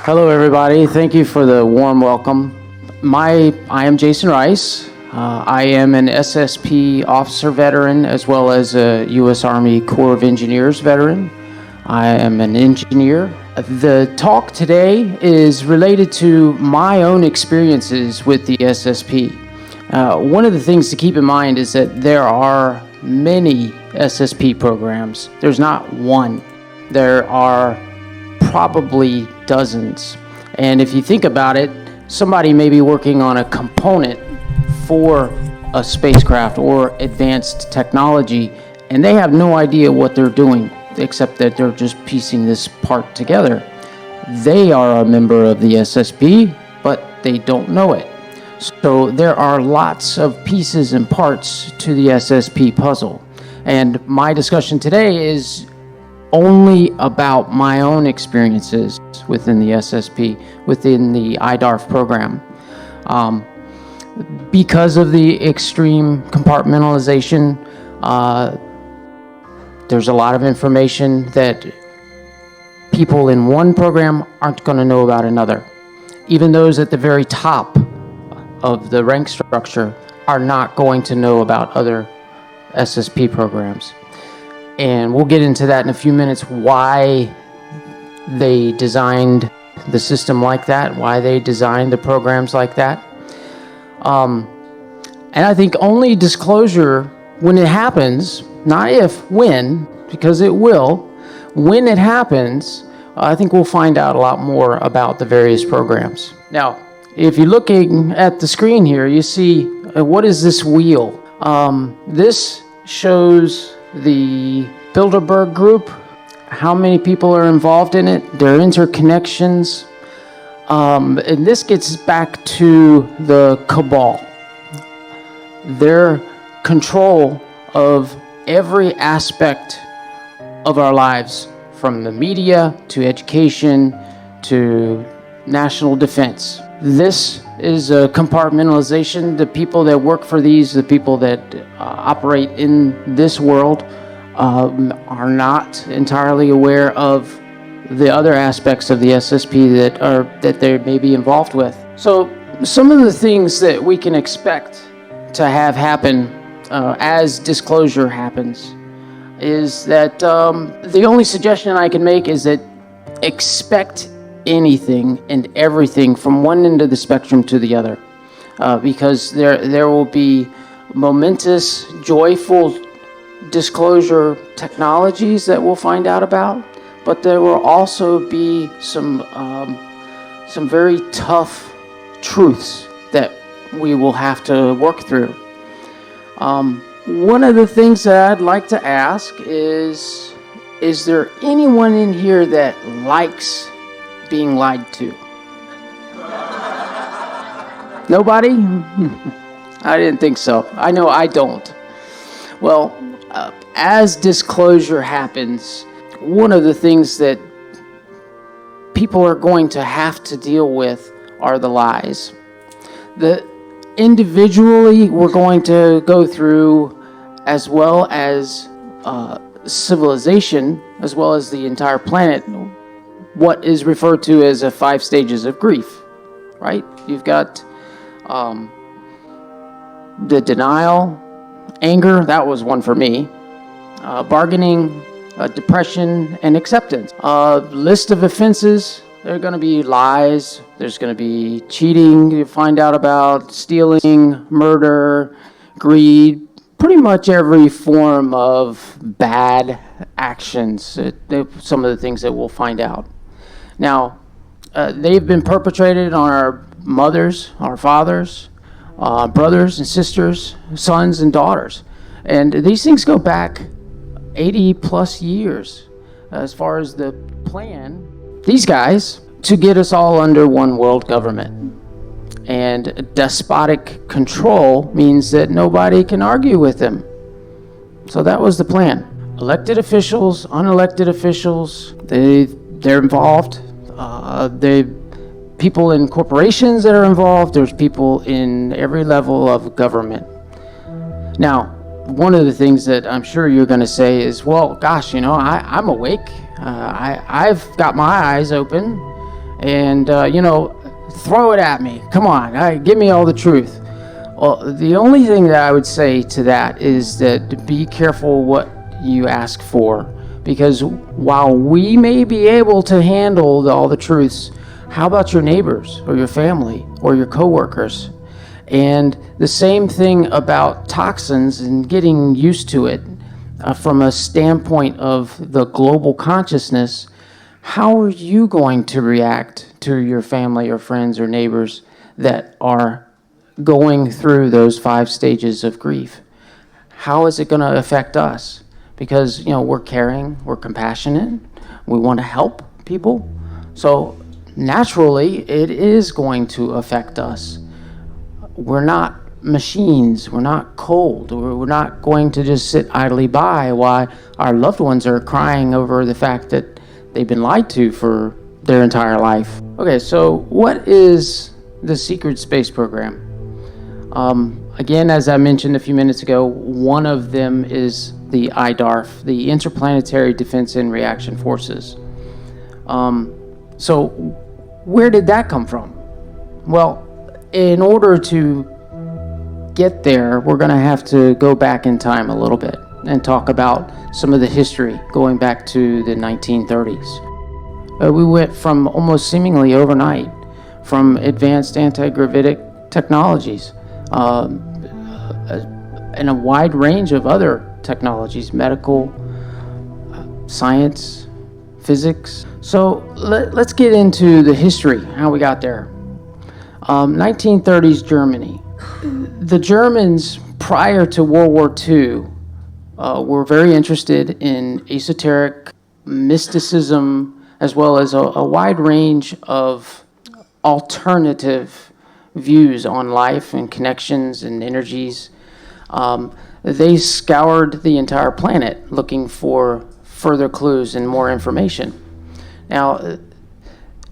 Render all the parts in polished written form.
Hello, everybody. Thank you for the warm welcome. I am Jason Rice. I am an SSP officer veteran as well as a U.S. Army Corps of Engineers veteran. I am an engineer. The talk today is related to my own experiences with the SSP. One of the things to keep in mind is that there are many SSP programs. There's not one. There are probably dozens. And if you think about it, somebody may be working on a component for a spacecraft or advanced technology, and they have no idea what they're doing, except that they're just piecing this part together. They are a member of the SSP, but they don't know it. So there are lots of pieces and parts to the SSP puzzle. And my discussion today is only about my own experiences within the SSP, within the IDARF program. Because of the extreme compartmentalization, there's a lot of information that people in one program aren't going to know about another. Even those at the very top of the rank structure are not going to know about other SSP programs. And we'll get into that in a few minutes, why they designed the system like that, why they designed the programs like that. And I think only disclosure when it happens, not if, when, because it will, when it happens, I think we'll find out a lot more about the various programs. Now, if you're looking at the screen here, you see, what is this wheel? This shows the Bilderberg Group, how many people are involved in it, their interconnections, and this gets back to the cabal, their control of every aspect of our lives, from the media to education to national defense. This is a compartmentalization. The people that work for these, the people that operate in this world, are not entirely aware of the other aspects of the SSP that they may be involved with. So some of the things that we can expect to have happen as disclosure happens is that the only suggestion I can make is that expect anything and everything from one end of the spectrum to the other, because there will be momentous, joyful disclosure technologies that we'll find out about, but there will also be some very tough truths that we will have to work through. One of the things that I'd like to ask is there anyone in here that likes being lied to? Nobody? I didn't think so. I know I don't. Well, as disclosure happens, one of the things that people are going to have to deal with are the lies. Individually, we're going to go through, as well as civilization, as well as the entire planet, what is referred to as 5 stages of grief, right? You've got the denial, anger, that was one for me, bargaining, depression, and acceptance. List of offenses, there are going to be lies, there's going to be cheating, you find out about stealing, murder, greed, pretty much every form of bad actions, some of the things that we'll find out. Now, they've been perpetrated on our mothers, our fathers, brothers and sisters, sons and daughters. And these things go back 80 plus years as far as the plan. These guys, to get us all under one world government. And despotic control means that nobody can argue with them. So that was the plan. Elected officials, unelected officials, they're involved. People in corporations that are involved. There's people in every level of government. Now, one of the things that I'm sure you're going to say is, well, gosh, I'm awake. I've got my eyes open, and throw it at me. Come on, give me all the truth. Well, the only thing that I would say to that is that be careful what you ask for, because while we may be able to handle all the truths, how about your neighbors or your family or your coworkers? And the same thing about toxins and getting used to it from a standpoint of the global consciousness. How are you going to react to your family or friends or neighbors that are going through those 5 stages of grief? How is it going to affect us? Because, we're caring, we're compassionate, we want to help people. So naturally, it is going to affect us. We're not machines, we're not cold, we're not going to just sit idly by while our loved ones are crying over the fact that they've been lied to for their entire life. Okay, so what is the Secret Space Program? Again, as I mentioned a few minutes ago, one of them is the IDARF, the Interplanetary Defense and Reaction Forces. So where did that come from? Well, in order to get there, we're going to have to go back in time a little bit and talk about some of the history going back to the 1930s. We went from almost seemingly overnight from advanced anti-gravitic technologies and a wide range of other technologies, medical, science, physics. So let's get into the history, how we got there. 1930s Germany. The Germans, prior to World War II, were very interested in esoteric mysticism, as well as a wide range of alternative views on life and connections and energies. They scoured the entire planet looking for further clues and more information. Now,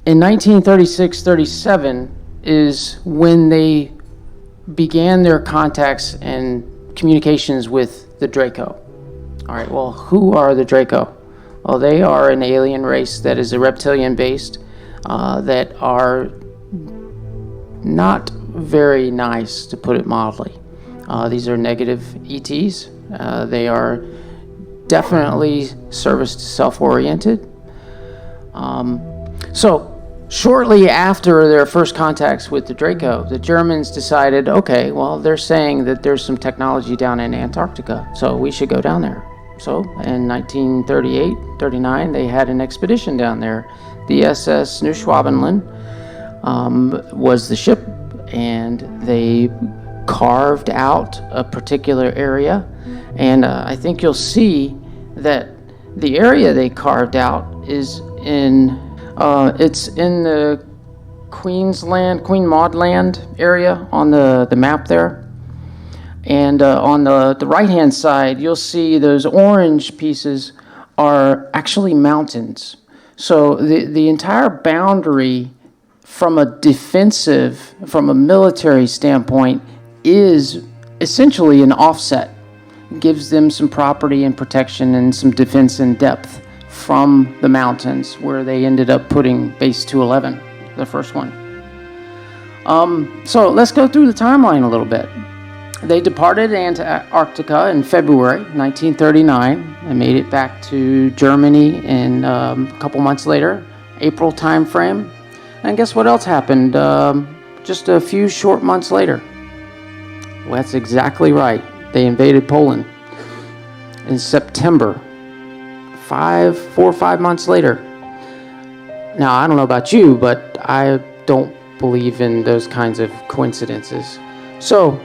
in 1936-37 is when they began their contacts and communications with the Draco. All right, well, who are the Draco? Well, they are an alien race that is a reptilian-based, that are not very nice, to put it mildly. These are negative ETs. They are definitely service to self-oriented. So shortly after their first contacts with the Draco, the Germans decided, okay, well, they're saying that there's some technology down in Antarctica, so we should go down there. So in 1938-39, they had an expedition down there. The SS Neuschwabenland was the ship, and they carved out a particular area. And I think you'll see that the area they carved out is it's in the Queen Maud Land area on the map there. And on the right-hand side, you'll see those orange pieces are actually mountains. So the entire boundary from a military standpoint is essentially an offset. It gives them some property and protection and some defense in depth from the mountains, where they ended up putting Base 211, the first one. So let's go through the timeline a little bit. They departed Antarctica in February 1939 and made it back to Germany in a couple months later, April time frame. And guess what else happened just a few short months later? Well, that's exactly right. They invaded Poland in September, 4 or 5 months later. Now, I don't know about you, but I don't believe in those kinds of coincidences. So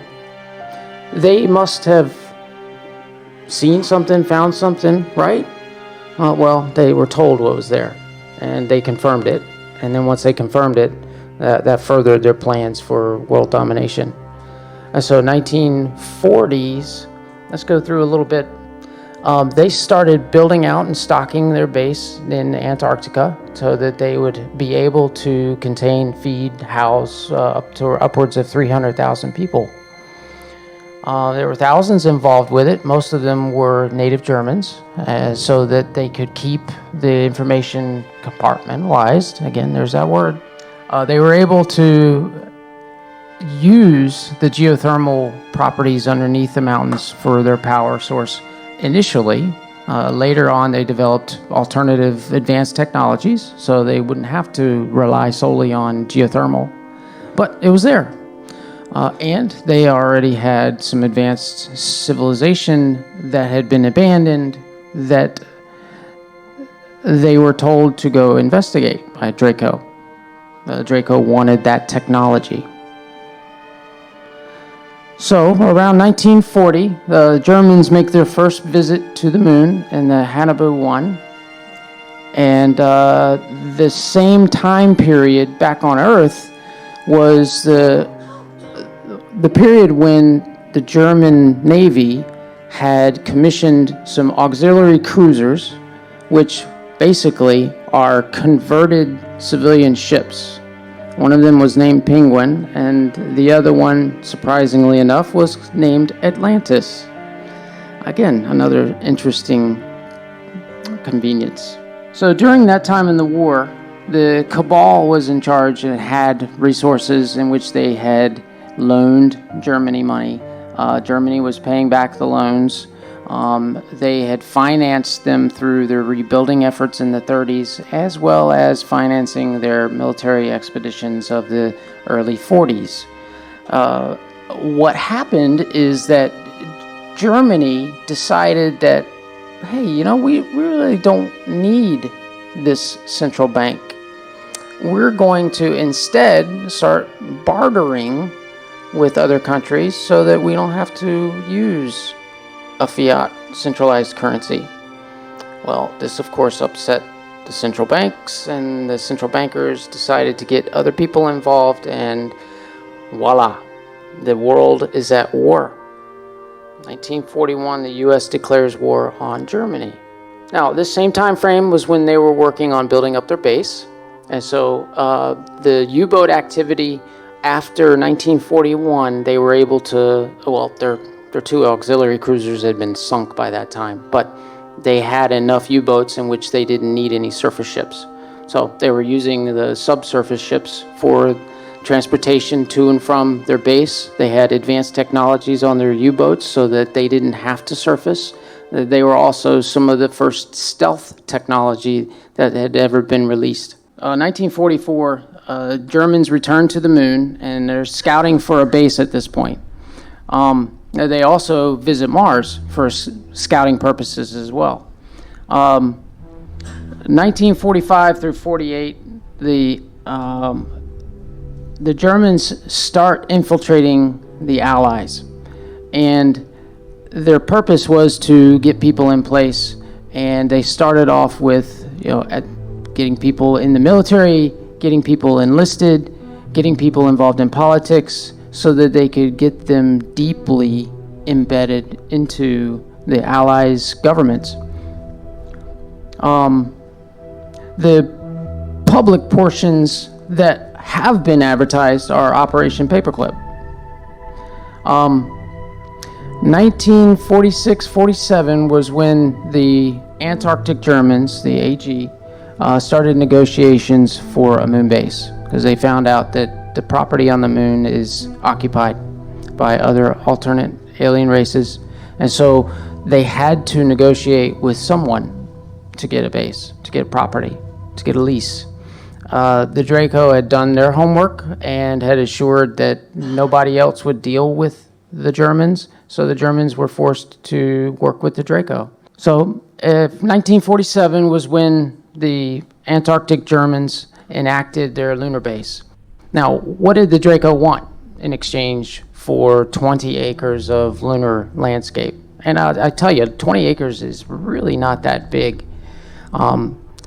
they must have seen something, found something, right? Well, they were told what was there, and they confirmed it. And then once they confirmed it, that furthered their plans for world domination. And so 1940s, let's go through a little bit. They started building out and stocking their base in Antarctica so that they would be able to contain, feed, house upwards of 300,000 people. There were thousands involved with it. Most of them were native Germans, so that they could keep the information compartmentalized. Again, there's that word. They were able to use the geothermal properties underneath the mountains for their power source initially. Later on, they developed alternative advanced technologies, so they wouldn't have to rely solely on geothermal. But it was there. And they already had some advanced civilization that had been abandoned that they were told to go investigate by Draco. Draco wanted that technology. So, around 1940, the Germans make their first visit to the moon in the Haunebu 1. And the same time period back on Earth was the period when the German Navy had commissioned some auxiliary cruisers, which basically are converted civilian ships. One of them was named Penguin, and the other one, surprisingly enough, was named Atlantis. Again, another interesting convenience. So during that time in the war, the Cabal was in charge and had resources in which they had loaned Germany money. Germany was paying back the loans. They had financed them through their rebuilding efforts in the 30s, as well as financing their military expeditions of the early 40s. What happened is that Germany decided that, hey, we really don't need this central bank. We're going to instead start bartering with other countries so that we don't have to use a fiat centralized currency. Well, this of course upset the central banks, and the central bankers decided to get other people involved, and voila, the world is at war. 1941, the U.S. declares war on Germany. Now, this same time frame was when they were working on building up their base, and so the U-boat activity after 1941, they were able to, their two auxiliary cruisers had been sunk by that time, but they had enough U-boats in which they didn't need any surface ships. So they were using the subsurface ships for transportation to and from their base. They had advanced technologies on their U-boats so that they didn't have to surface. They were also some of the first stealth technology that had ever been released. 1944, Germans returned to the moon, and they're scouting for a base at this point. They also visit Mars for scouting purposes as well. 1945 through 48, the Germans start infiltrating the Allies, and their purpose was to get people in place. And they started off with, getting people in the military, getting people enlisted, getting people involved in politics, so that they could get them deeply embedded into the Allies' governments. The public portions that have been advertised are Operation Paperclip. 1946-47 was when the Antarctic Germans, the AG, started negotiations for a moon base, because they found out that the property on the moon is occupied by other alternate alien races, and so they had to negotiate with someone to get a base, to get property, to get a lease. The Draco had done their homework and had assured that nobody else would deal with the Germans, so the Germans were forced to work with the Draco. So 1947 was when the Antarctic Germans enacted their lunar base. Now, what did the Draco want in exchange for 20 acres of lunar landscape? And I tell you, 20 acres is really not that big.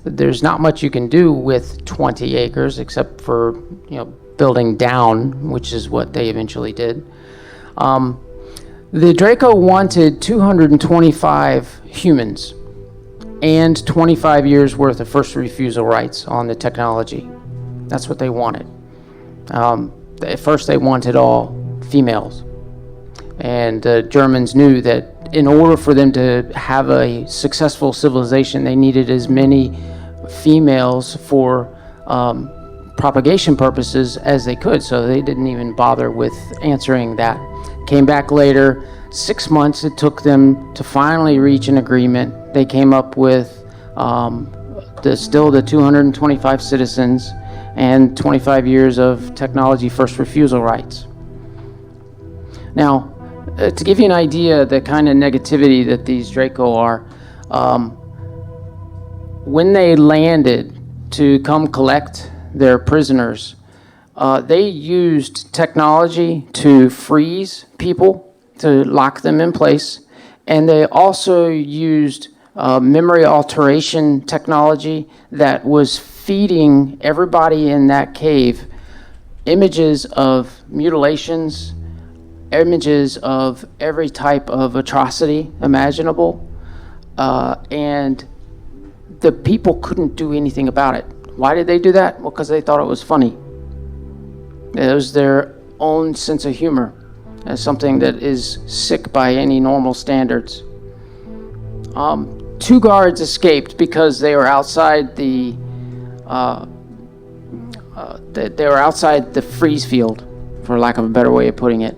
There's not much you can do with 20 acres except for, building down, which is what they eventually did. The Draco wanted 225 humans and 25 years worth of first refusal rights on the technology. That's what they wanted. At first they wanted all females. And the Germans knew that in order for them to have a successful civilization, they needed as many females for propagation purposes as they could. So they didn't even bother with answering that. Came back later. 6 months it took them to finally reach an agreement. They came up with still the 225 citizens and 25 years of technology first refusal rights. Now, to give you an idea of the kind of negativity that these Draco are, when they landed to come collect their prisoners, they used technology to freeze people, to lock them in place, and they also used memory alteration technology that was feeding everybody in that cave images of mutilations, images of every type of atrocity imaginable, and the people couldn't do anything about it. Why did they do that? Well, because they thought it was funny. It was their own sense of humor, as something that is sick by any normal standards. 2 guards escaped because they were outside the freeze field, for lack of a better way of putting it,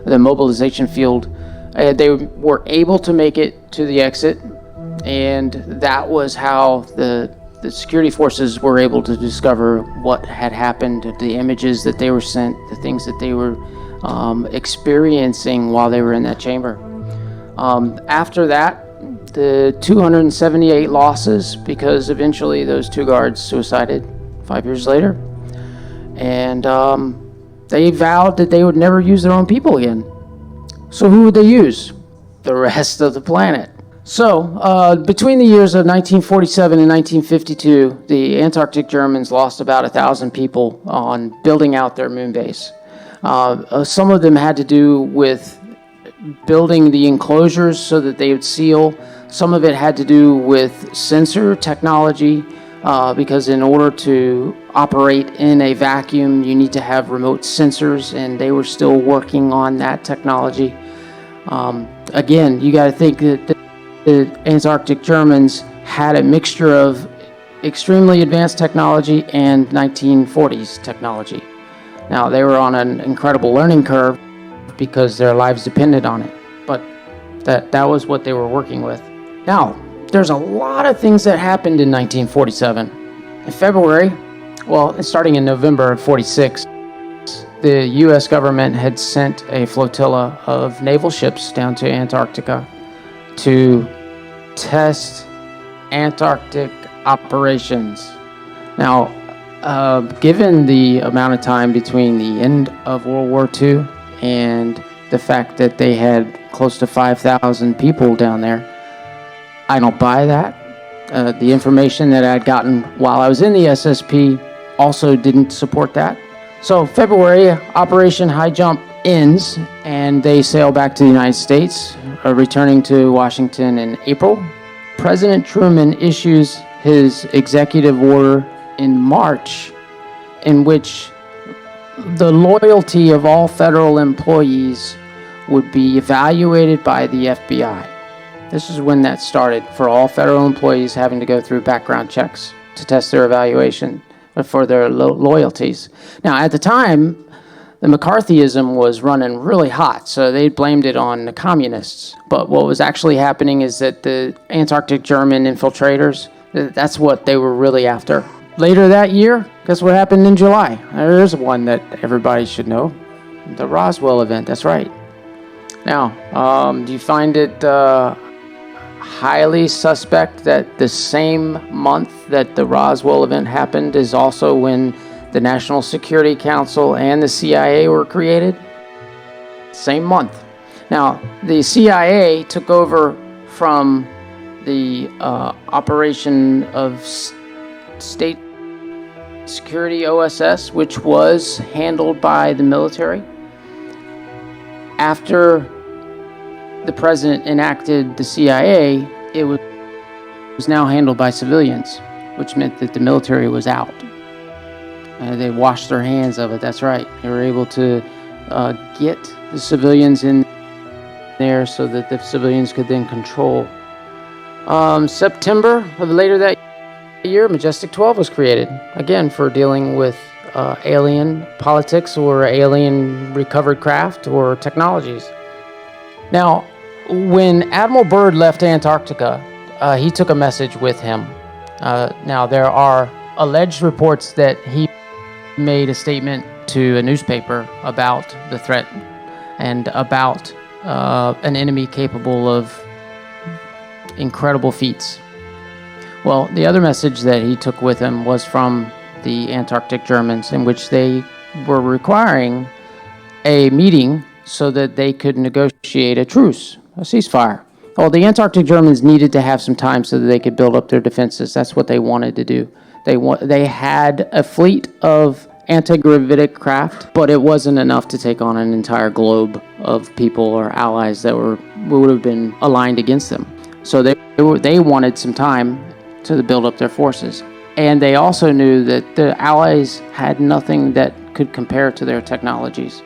the mobilization field. They were able to make it to the exit, and that was how the security forces were able to discover what had happened, the images that they were sent, the things that they were experiencing while they were in that chamber. After that, the 278 losses, because eventually those 2 guards suicided 5 years later, and they vowed that they would never use their own people again. So who would they use? The rest of the planet. So between the years of 1947 and 1952, the Antarctic Germans lost about 1,000 people on building out their moon base. Some of them had to do with building the enclosures so that they would seal. Some of it had to do with sensor technology, because in order to operate in a vacuum, you need to have remote sensors, and they were still working on that technology. Again, you got to think that the Antarctic Germans had a mixture of extremely advanced technology and 1940s technology. Now, they were on an incredible learning curve because their lives depended on it, but that was what they were working with. Now, there's a lot of things that happened in 1947. In February, starting in November of 46, the U.S. government had sent a flotilla of naval ships down to Antarctica to test Antarctic operations. Now, given the amount of time between the end of World War II and the fact that they had close to 5,000 people down there, I don't buy that. The information that I'd gotten while I was in the SSP also didn't support that. So February, Operation High Jump ends, and they sail back to the United States, returning to Washington in April. President Truman issues his executive order in March, in which the loyalty of all federal employees would be evaluated by the FBI. This is when that started, for all federal employees having to go through background checks to test their evaluation for their loyalties. Now, at the time, the McCarthyism was running really hot, so they blamed it on the communists. But what was actually happening is that the Antarctic German infiltrators, that's what they were really after. Later that year, guess what happened in July? There's one that everybody should know. The Roswell event, that's right. Now, do you find it highly suspect that the same month that the Roswell event happened is also when the National Security Council and the CIA were created? Same month. Now, the CIA took over from the operation of State Security OSS, which was handled by the military. After the president enacted the CIA, it was now handled by civilians, which meant that the military was out. They washed their hands of it, that's right. They were able to get the civilians in there so that the civilians could then control. September of later that year, Majestic 12 was created, again, for dealing with alien politics or alien recovered craft or technologies. Now, when Admiral Byrd left Antarctica, he took a message with him. Now, there are alleged reports that he made a statement to a newspaper about the threat and about an enemy capable of incredible feats. Well, the other message that he took with him was from the Antarctic Germans, in which they were requiring a meeting so that they could negotiate a truce, a ceasefire. Well, the Antarctic Germans needed to have some time so that they could build up their defenses. That's what they wanted to do. They had a fleet of anti-gravitic craft, but it wasn't enough to take on an entire globe of people or allies that would have been aligned against them. So they wanted some time to build up their forces. And they also knew that the Allies had nothing that could compare to their technologies.